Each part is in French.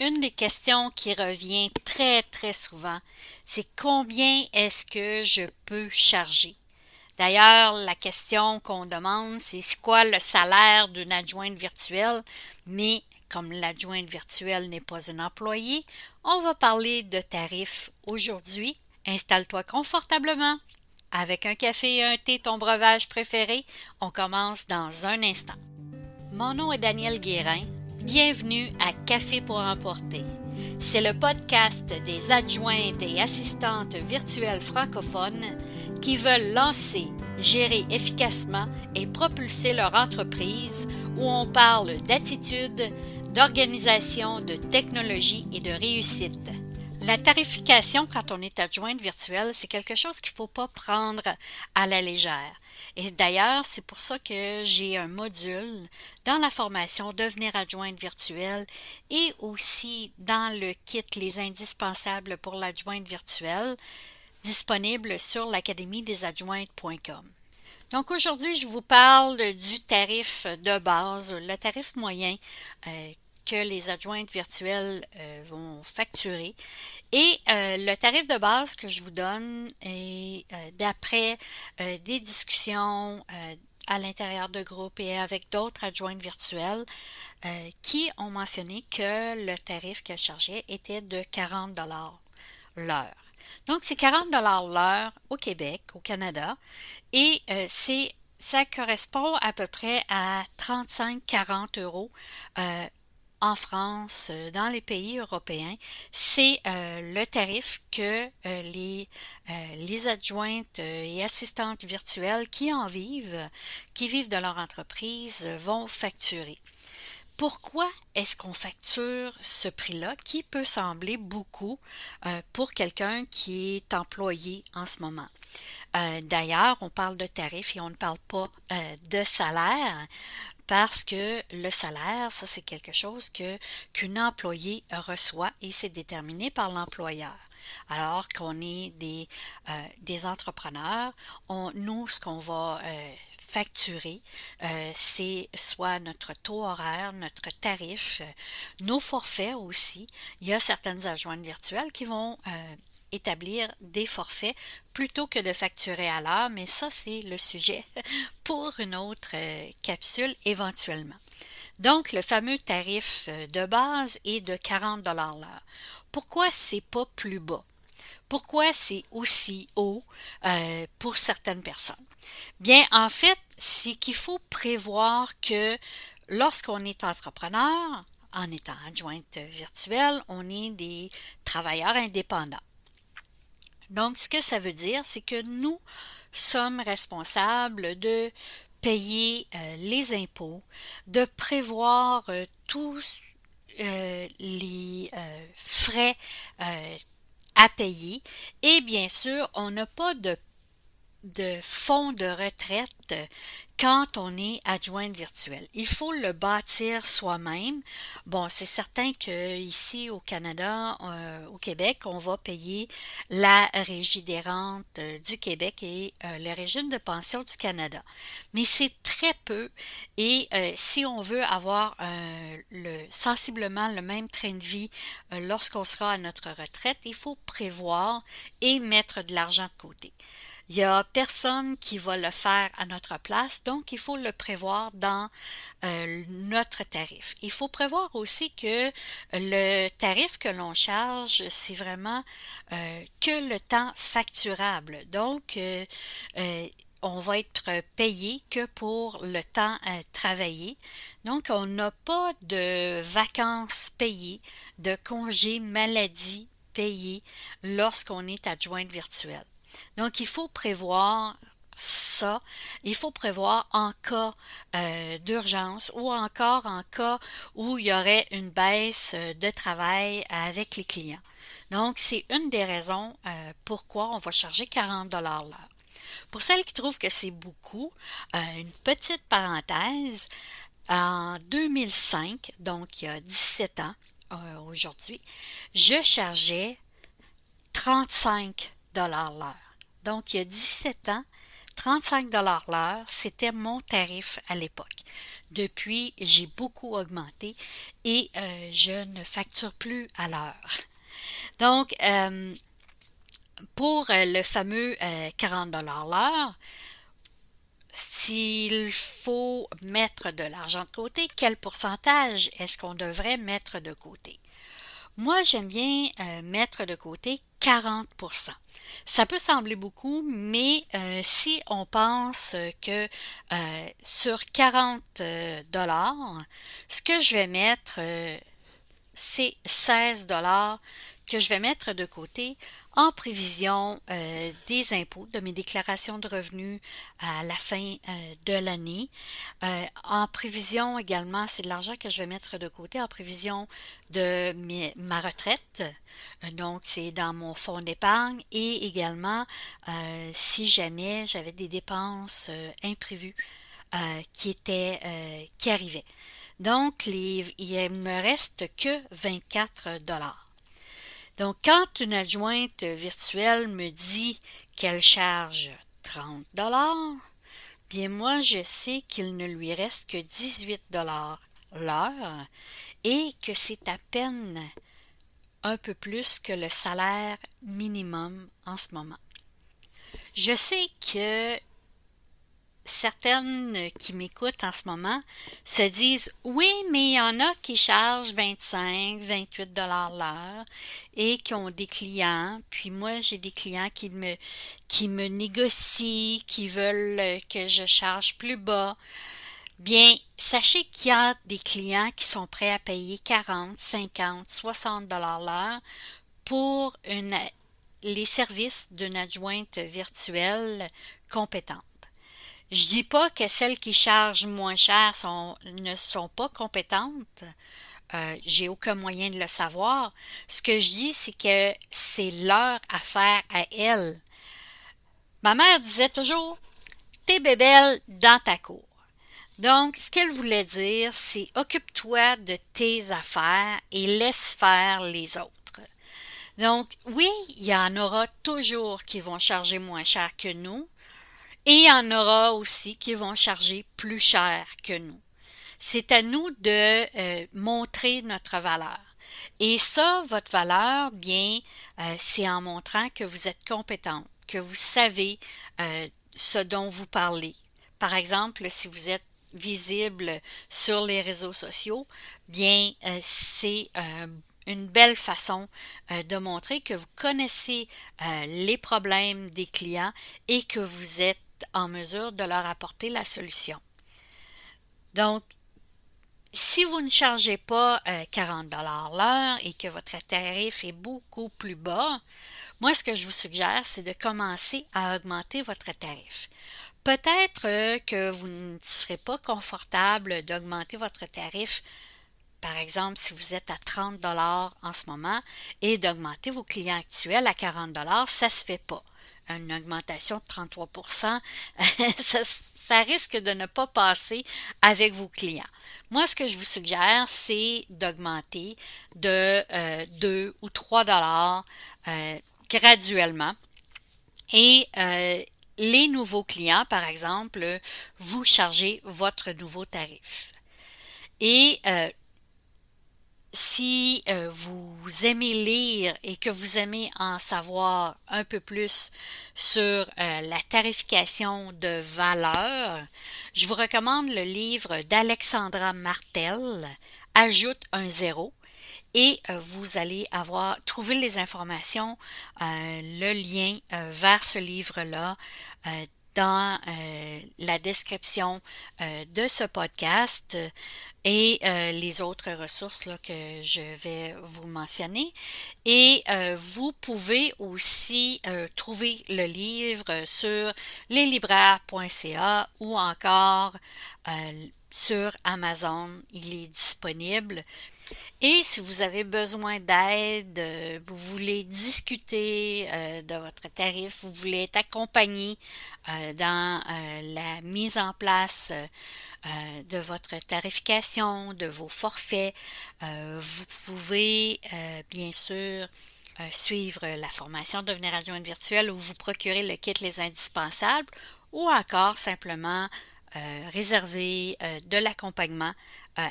Une des questions qui revient très très souvent, c'est combien est-ce que je peux charger? D'ailleurs, la question qu'on demande, c'est quoi le salaire d'une adjointe virtuelle? Mais comme l'adjointe virtuelle n'est pas une employée, on va parler de tarifs aujourd'hui. Installe-toi confortablement. Avec un café et un thé, ton breuvage préféré, on commence dans un instant. Mon nom est Daniel Guérin. Bienvenue à Café pour emporter. C'est le podcast des adjointes et assistantes virtuelles francophones qui veulent lancer, gérer efficacement et propulser leur entreprise où on parle d'attitude, d'organisation, de technologie et de réussite. La tarification quand on est adjointe virtuelle, c'est quelque chose qu'il ne faut pas prendre à la légère. Et d'ailleurs, c'est pour ça que j'ai un module dans la formation Devenir adjointe virtuelle et aussi dans le kit Les indispensables pour l'adjointe virtuelle disponible sur l'académie-des-adjointes.com. Donc aujourd'hui, je vous parle du tarif de base, le tarif moyen que les adjointes virtuelles vont facturer. Et le tarif de base que je vous donne est d'après des discussions à l'intérieur de groupes et avec d'autres adjointes virtuelles qui ont mentionné que le tarif qu'elles chargeaient était de 40 l'heure. Donc, c'est 40 l'heure au Québec, au Canada, et ça correspond à peu près à 35-40 euros en France, dans les pays européens. C'est le tarif que les adjointes et assistantes virtuelles qui vivent de leur entreprise, vont facturer. Pourquoi est-ce qu'on facture ce prix-là qui peut sembler beaucoup pour quelqu'un qui est employé en ce moment? D'ailleurs, on parle de tarif et on ne parle pas de salaire parce que le salaire, ça c'est quelque chose qu'une employée reçoit et c'est déterminé par l'employeur. Alors qu'on est des entrepreneurs, nous, ce qu'on va facturer, c'est soit notre taux horaire, notre tarif, nos forfaits aussi. Il y a certaines adjointes virtuelles qui vont établir des forfaits plutôt que de facturer à l'heure, mais ça, c'est le sujet pour une autre capsule éventuellement. Donc, le fameux tarif de base est de 40 l'heure. Pourquoi c'est pas plus bas? Pourquoi c'est aussi haut pour certaines personnes? Bien, en fait, c'est qu'il faut prévoir que lorsqu'on est entrepreneur, en étant adjointe virtuelle, on est des travailleurs indépendants. Donc, ce que ça veut dire, c'est que nous sommes responsables de payer les impôts, de prévoir tous les frais à payer et bien sûr, on n'a pas de fonds de retraite quand on est adjointe virtuelle. Il faut le bâtir soi-même. Bon, c'est certain que ici au Canada, au Québec, on va payer la Régie des rentes du Québec et le régime de pension du Canada. Mais c'est très peu et si on veut avoir sensiblement le même train de vie lorsqu'on sera à notre retraite, il faut prévoir et mettre de l'argent de côté. Il n'y a personne qui va le faire à notre place, donc il faut le prévoir dans notre tarif. Il faut prévoir aussi que le tarif que l'on charge, c'est vraiment que le temps facturable. Donc, on va être payé que pour le temps travaillé. Donc, on n'a pas de vacances payées, de congés maladie payés lorsqu'on est adjointe virtuelle. Donc, il faut prévoir ça. Il faut prévoir en cas d'urgence ou encore en cas où il y aurait une baisse de travail avec les clients. Donc, c'est une des raisons pourquoi on va charger 40 l'heure. Pour celles qui trouvent que c'est beaucoup, une petite parenthèse, en 2005, donc il y a 17 ans aujourd'hui, je chargeais 35 l'heure. Donc, il y a 17 ans, 35 l'heure, c'était mon tarif à l'époque. Depuis, j'ai beaucoup augmenté et je ne facture plus à l'heure. Donc, pour le fameux 40 l'heure, s'il faut mettre de l'argent de côté, quel pourcentage est-ce qu'on devrait mettre de côté? Moi, j'aime bien mettre de côté 40%. Ça peut sembler beaucoup, mais si on pense que sur 40 dollars, ce que je vais mettre, c'est 16 dollars que je vais mettre de côté en prévision des impôts, de mes déclarations de revenus à la fin de l'année. En prévision également, c'est de l'argent que je vais mettre de côté en prévision de ma retraite. Donc, c'est dans mon fonds d'épargne et également si jamais j'avais des dépenses imprévues qui arrivaient. Donc, il ne me reste que 24 dollars. Donc, quand une adjointe virtuelle me dit qu'elle charge 30 dollars, bien moi, je sais qu'il ne lui reste que 18 dollars l'heure et que c'est à peine un peu plus que le salaire minimum en ce moment. Je sais que certaines qui m'écoutent en ce moment se disent oui, mais il y en a qui chargent 25, 28 dollars l'heure et qui ont des clients. Puis moi, j'ai des clients qui me négocient, qui veulent que je charge plus bas. Bien, sachez qu'il y a des clients qui sont prêts à payer 40, 50, 60 dollars l'heure pour les services d'une adjointe virtuelle compétente. Je dis pas que celles qui chargent moins cher ne sont pas compétentes. J'ai aucun moyen de le savoir. Ce que je dis, c'est que c'est leur affaire à elles. Ma mère disait toujours, t'es bébelle dans ta cour. Donc, ce qu'elle voulait dire, c'est occupe-toi de tes affaires et laisse faire les autres. Donc, oui, il y en aura toujours qui vont charger moins cher que nous. Et il y en aura aussi qui vont charger plus cher que nous. C'est à nous de montrer notre valeur. Et ça, votre valeur, bien, c'est en montrant que vous êtes compétente, que vous savez ce dont vous parlez. Par exemple, si vous êtes visible sur les réseaux sociaux, bien, c'est une belle façon de montrer que vous connaissez les problèmes des clients et que vous êtes en mesure de leur apporter la solution. Donc, si vous ne chargez pas 40 dollars l'heure et que votre tarif est beaucoup plus bas, moi, ce que je vous suggère, c'est de commencer à augmenter votre tarif. Peut-être que vous ne serez pas confortable d'augmenter votre tarif, par exemple, si vous êtes à 30 dollars en ce moment, et d'augmenter vos clients actuels à 40 dollars, ça ne se fait pas. Une augmentation de 33%, ça risque de ne pas passer avec vos clients. Moi, ce que je vous suggère, c'est d'augmenter de 2 ou 3 dollars graduellement. Et les nouveaux clients, par exemple, vous chargez votre nouveau tarif. Et si vous aimez lire et que vous aimez en savoir un peu plus sur la tarification de valeur, je vous recommande le livre d'Alexandra Martel, Ajoute un zéro, et vous allez trouver les informations, le lien vers ce livre-là dans la description de ce podcast et les autres ressources là, que je vais vous mentionner. Et vous pouvez aussi trouver le livre sur leslibraires.ca ou encore sur Amazon. Il est disponible. Et si vous avez besoin d'aide, vous voulez discuter de votre tarif, vous voulez être accompagné dans la mise en place de votre tarification, de vos forfaits, vous pouvez bien sûr suivre la formation Devenir adjointe virtuelle où vous procurez le kit Les Indispensables ou encore simplement réserver de l'accompagnement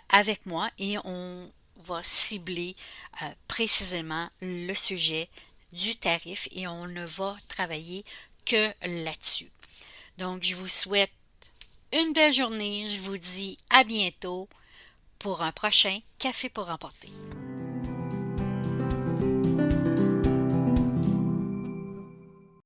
avec moi et on va cibler précisément le sujet du tarif et on ne va travailler que là-dessus. Donc, je vous souhaite une belle journée. Je vous dis à bientôt pour un prochain Café pour emporter.